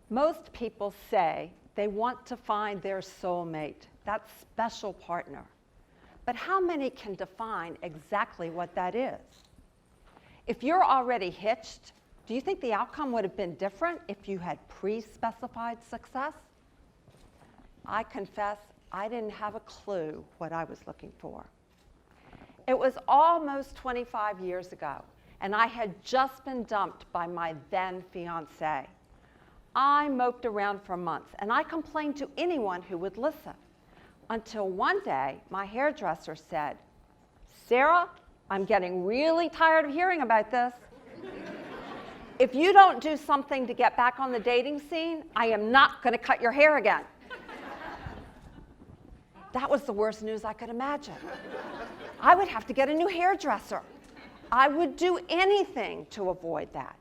Most people say they want to find their soulmate, that special partner. But how many can define exactly what that is? If you're already hitched, do you think the outcome would have been different if you had pre-specified success? I confess, I didn't have a clue what I was looking for. It was almost 25 years ago, and I had just been dumped by my then fiancé. I moped around for months, and I complained to anyone who would listen, until one day my hairdresser said, "Sarah, I'm getting really tired of hearing about this. If you don't do something to get back on the dating scene, I am not going to cut your hair again." That was the worst news I could imagine. I would have to get a new hairdresser. I would do anything to avoid that.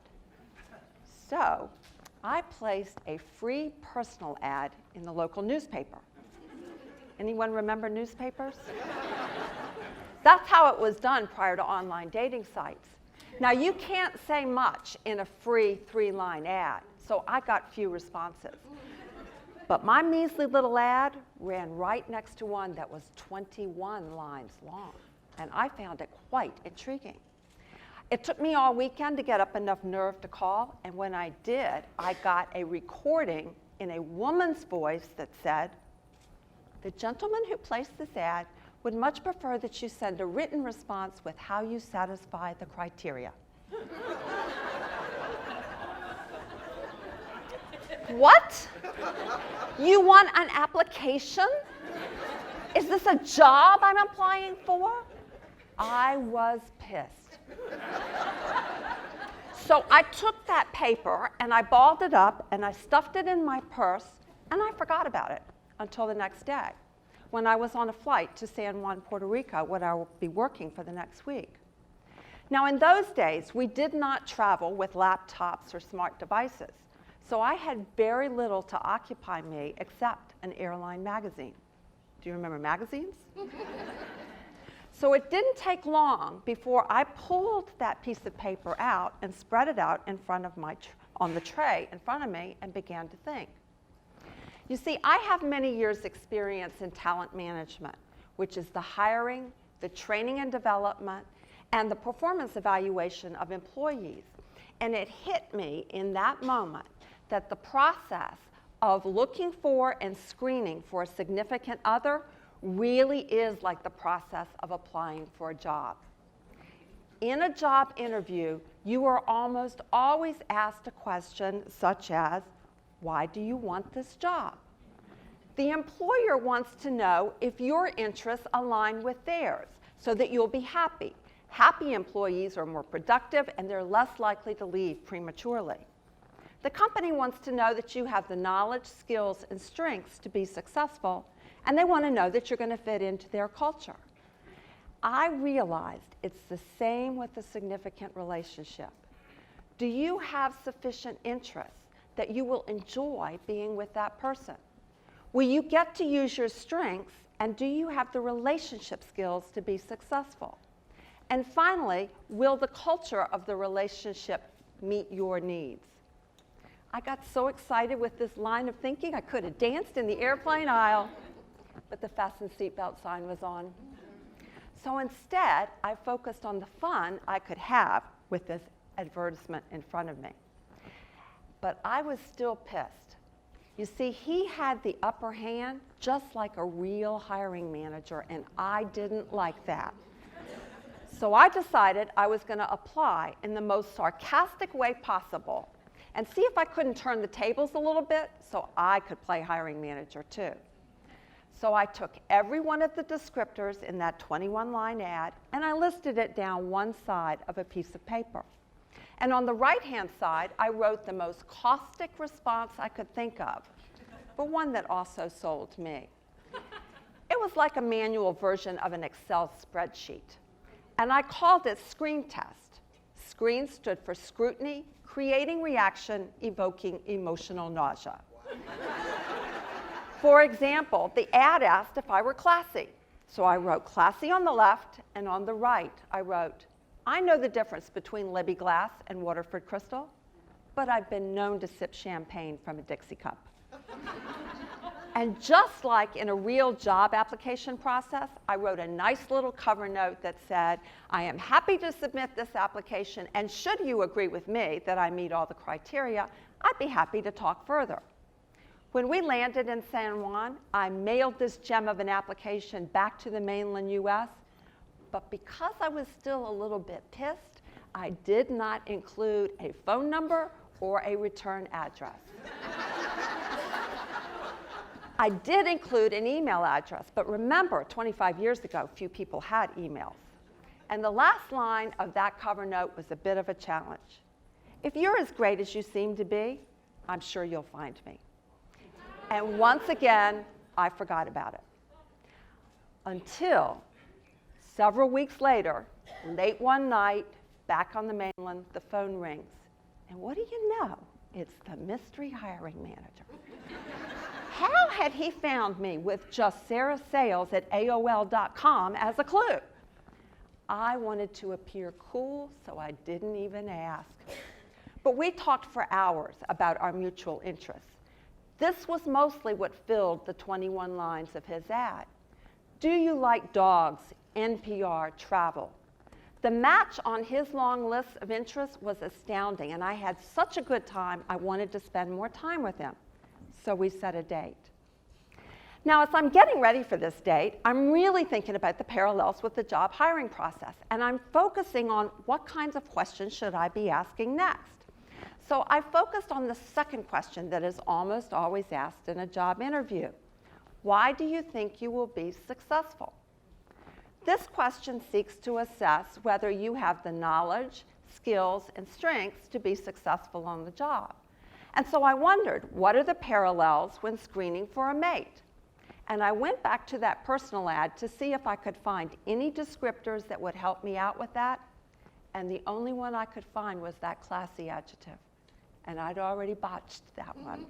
So I placed a free personal ad in the local newspaper. Anyone remember newspapers? That's how it was done prior to online dating sites. Now, you can't say much in a free 3-line ad, so I got few responses. But my measly little ad ran right next to one that was 21 lines long, and I found it quite intriguing. It took me all weekend to get up enough nerve to call, and when I did, I got a recording in a woman's voice that said, "The gentleman who placed this ad would much prefer that you send a written response with how you satisfy the criteria." What? You want an application? Is this a job I'm applying for? I was pissed. So I took that paper and I balled it up and I stuffed it in my purse and I forgot about it until the next day when I was on a flight to San Juan, Puerto Rico, where I will be working for the next week. Now, in those days, we did not travel with laptops or smart devices, so I had very little to occupy me except an airline magazine. Do you remember magazines? So it didn't take long before I pulled that piece of paper out and spread it out in front of on the tray in front of me and began to think. You see, I have many years' experience in talent management, which is the hiring, the training and development, and the performance evaluation of employees. And it hit me in that moment that the process of looking for and screening for a significant other really is like the process of applying for a job. In a job interview, you are almost always asked a question such as, "Why do you want this job?" The employer wants to know if your interests align with theirs so that you'll be happy. Happy employees are more productive and they're less likely to leave prematurely. The company wants to know that you have the knowledge, skills, and strengths to be successful, and they want to know that you're going to fit into their culture. I realized it's the same with a significant relationship. Do you have sufficient interest that you will enjoy being with that person? Will you get to use your strengths, and do you have the relationship skills to be successful? And finally, will the culture of the relationship meet your needs? I got so excited with this line of thinking, I could have danced in the airplane aisle, but the fasten seatbelt sign was on. So instead, I focused on the fun I could have with this advertisement in front of me. But I was still pissed. You see, he had the upper hand just like a real hiring manager, and I didn't like that. So I decided I was going to apply in the most sarcastic way possible and see if I couldn't turn the tables a little bit so I could play hiring manager too. So I took every one of the descriptors in that 21-line ad and I listed it down one side of a piece of paper. And on the right-hand side, I wrote the most caustic response I could think of, but one that also sold me. It was like a manual version of an Excel spreadsheet. And I called it Screen Test. Screen stood for scrutiny, creating reaction, evoking emotional nausea. For example, the ad asked if I were classy. So I wrote classy on the left, and on the right, I wrote, "I know the difference between Libby Glass and Waterford Crystal." but I've been known to sip champagne from a Dixie cup. And just like in a real job application process, I wrote a nice little cover note that said, I am happy to submit this application, and should you agree with me that I meet all the criteria, I'd be happy to talk further. When we landed in San Juan, I mailed this gem of an application back to the mainland US, but because I was still a little bit pissed, I did not include a phone number or a return address. I did include an email address, but remember, 25 years ago, few people had emails. And the last line of that cover note was a bit of a challenge. If you're as great as you seem to be, I'm sure you'll find me. And once again, I forgot about it. Until several weeks later, late one night, back on the mainland, the phone rings. And what do you know? It's the mystery hiring manager. How had he found me with just sarahsales@aol.com as a clue? I wanted to appear cool, so I didn't even ask. But we talked for hours about our mutual interests. This was mostly what filled the 21 lines of his ad. Do you like dogs, NPR, travel? The match on his long list of interests was astounding, and I had such a good time, I wanted to spend more time with him. So we set a date. Now, as I'm getting ready for this date, I'm really thinking about the parallels with the job hiring process, and I'm focusing on what kinds of questions should I be asking next. So I focused on the second question that is almost always asked in a job interview. Why do you think you will be successful? This question seeks to assess whether you have the knowledge, skills, and strengths to be successful on the job. And so I wondered, what are the parallels when screening for a mate? And I went back to that personal ad to see if I could find any descriptors that would help me out with that. And the only one I could find was that classy adjective. And I'd already botched that one.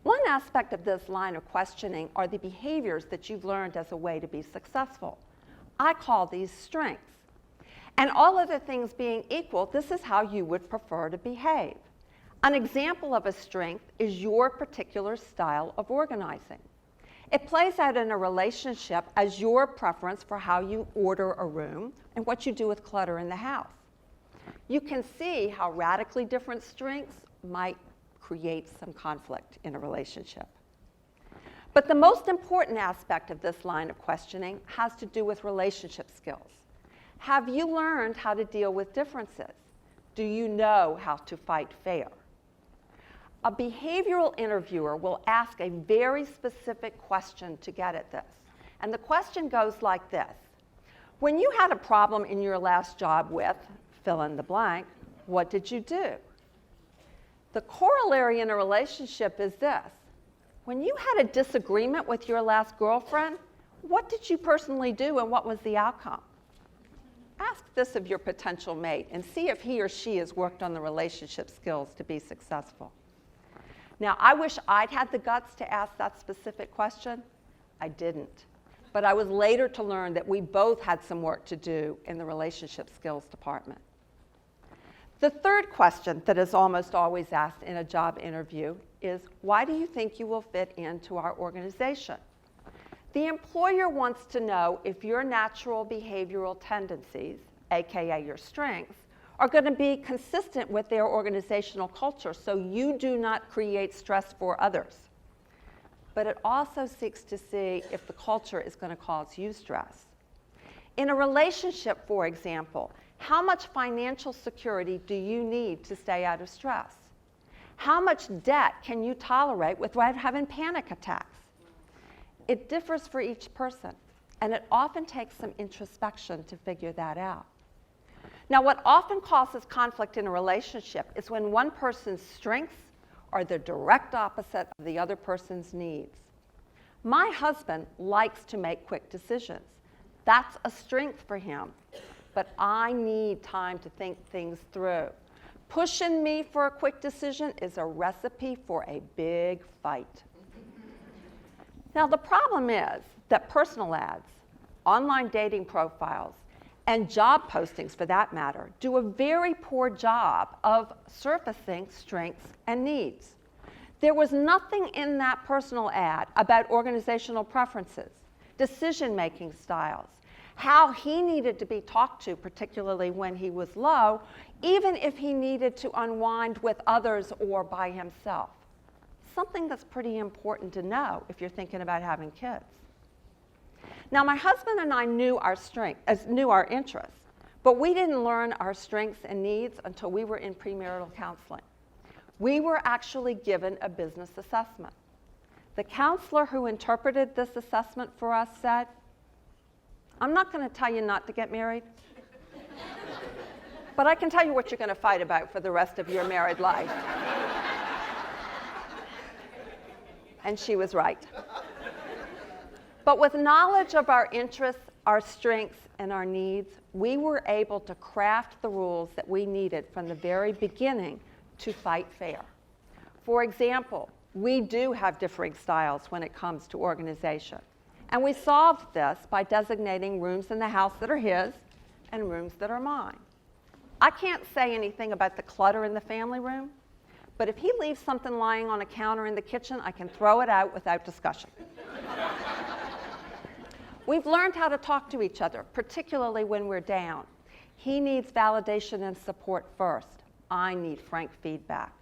One aspect of this line of questioning are the behaviors that you've learned as a way to be successful. I call these strengths. And all other things being equal, this is how you would prefer to behave. An example of a strength is your particular style of organizing. It plays out in a relationship as your preference for how you order a room and what you do with clutter in the house. You can see how radically different strengths might create some conflict in a relationship. But the most important aspect of this line of questioning has to do with relationship skills. Have you learned how to deal with differences? Do you know how to fight fair? A behavioral interviewer will ask a very specific question to get at this. And the question goes like this. When you had a problem in your last job with, fill in the blank, what did you do? The corollary in a relationship is this. When you had a disagreement with your last girlfriend, what did you personally do and what was the outcome? Ask this of your potential mate and see if he or she has worked on the relationship skills to be successful. Now, I wish I'd had the guts to ask that specific question. I didn't. But I was later to learn that we both had some work to do in the relationship skills department. The third question that is almost always asked in a job interview is, why do you think you will fit into our organization? The employer wants to know if your natural behavioral tendencies, aka your strengths, are going to be consistent with their organizational culture so you do not create stress for others. But it also seeks to see if the culture is going to cause you stress. In a relationship, for example, how much financial security do you need to stay out of stress? How much debt can you tolerate without having panic attacks? It differs for each person, and it often takes some introspection to figure that out. Now, what often causes conflict in a relationship is when one person's strengths are the direct opposite of the other person's needs. My husband likes to make quick decisions. That's a strength for him, but I need time to think things through. Pushing me for a quick decision is a recipe for a big fight. Now, the problem is that personal ads, online dating profiles, and job postings for that matter, do a very poor job of surfacing strengths and needs. There was nothing in that personal ad about organizational preferences, decision-making styles, how he needed to be talked to, particularly when he was low, even if he needed to unwind with others or by himself. Something that's pretty important to know if you're thinking about having kids. Now, my husband and I knew our interests, but we didn't learn our strengths and needs until we were in premarital counseling. We were actually given a business assessment. The counselor who interpreted this assessment for us said, "I'm not going to tell you not to get married, but I can tell you what you're going to fight about for the rest of your married life." And she was right. But with knowledge of our interests, our strengths, and our needs, we were able to craft the rules that we needed from the very beginning to fight fair. For example, we do have differing styles when it comes to organization. And we solved this by designating rooms in the house that are his and rooms that are mine. I can't say anything about the clutter in the family room, but if he leaves something lying on a counter in the kitchen, I can throw it out without discussion. We've learned how to talk to each other, particularly when we're down. He needs validation and support first. I need frank feedback.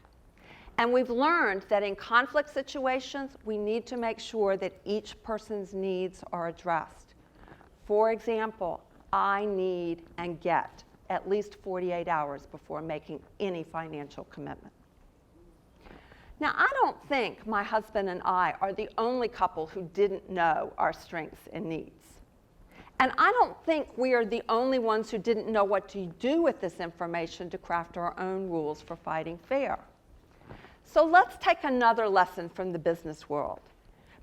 And we've learned that in conflict situations, we need to make sure that each person's needs are addressed. For example, I need and get at least 48 hours before making any financial commitment. Now, I don't think my husband and I are the only couple who didn't know our strengths and needs. And I don't think we are the only ones who didn't know what to do with this information to craft our own rules for fighting fair. So let's take another lesson from the business world.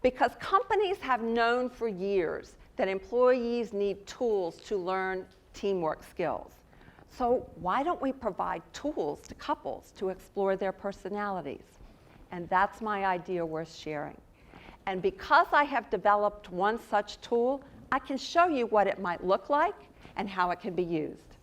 Because companies have known for years that employees need tools to learn teamwork skills. So why don't we provide tools to couples to explore their personalities? And that's my idea worth sharing. And because I have developed one such tool, I can show you what it might look like and how it can be used.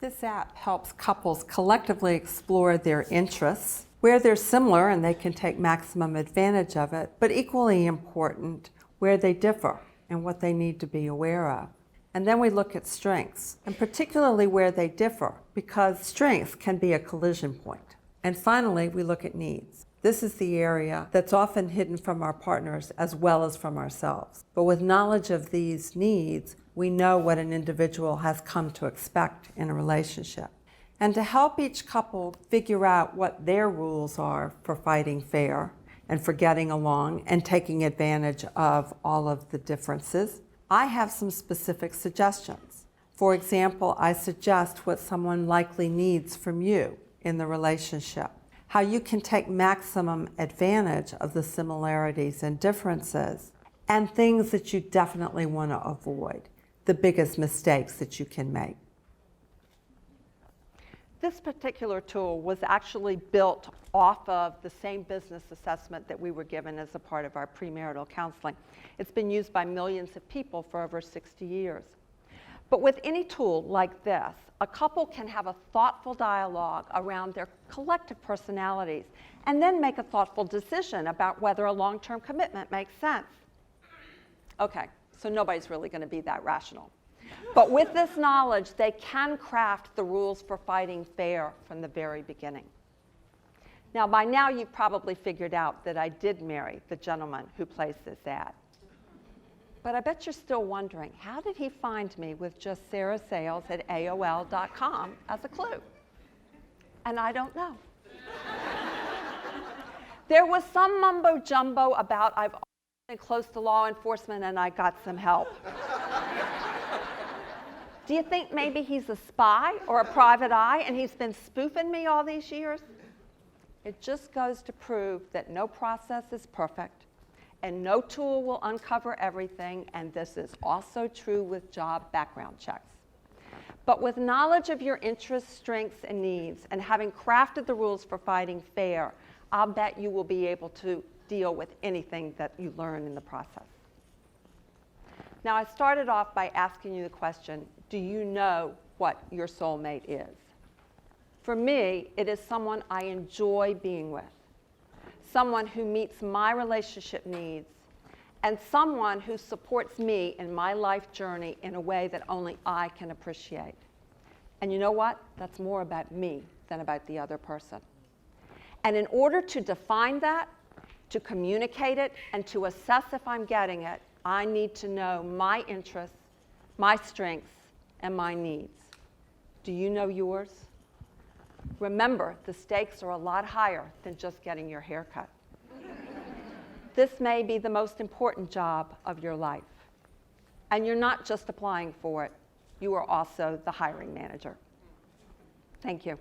This app helps couples collectively explore their interests, where they're similar and they can take maximum advantage of it, but equally important, where they differ and what they need to be aware of. And then we look at strengths, and particularly where they differ, because strengths can be a collision point. And finally, we look at needs. This is the area that's often hidden from our partners as well as from ourselves. But with knowledge of these needs, we know what an individual has come to expect in a relationship. And to help each couple figure out what their rules are for fighting fair and for getting along and taking advantage of all of the differences, I have some specific suggestions. For example, I suggest what someone likely needs from you in the relationship, how you can take maximum advantage of the similarities and differences, and things that you definitely want to avoid, the biggest mistakes that you can make. This particular tool was actually built off of the same business assessment that we were given as a part of our premarital counseling. It's been used by millions of people for over 60 years. But with any tool like this, a couple can have a thoughtful dialogue around their collective personalities and then make a thoughtful decision about whether a long-term commitment makes sense. Okay, so nobody's really going to be that rational. But with this knowledge, they can craft the rules for fighting fair from the very beginning. Now, by now, you've probably figured out that I did marry the gentleman who placed this ad. But I bet you're still wondering, how did he find me with just sarahsales@aol.com as a clue? And I don't know. There was some mumbo jumbo about I've always been close to law enforcement and I got some help. Do you think maybe he's a spy or a private eye and he's been spoofing me all these years? It just goes to prove that no process is perfect and no tool will uncover everything, and this is also true with job background checks. But with knowledge of your interests, strengths, and needs, and having crafted the rules for fighting fair, I'll bet you will be able to deal with anything that you learn in the process. Now, I started off by asking you the question, do you know what your soulmate is? For me, it is someone I enjoy being with, someone who meets my relationship needs, and someone who supports me in my life journey in a way that only I can appreciate. And you know what? That's more about me than about the other person. And in order to define that, to communicate it, and to assess if I'm getting it, I need to know my interests, my strengths, and my needs. Do you know yours? Remember, the stakes are a lot higher than just getting your hair cut. This may be the most important job of your life. And you're not just applying for it, you are also the hiring manager. Thank you.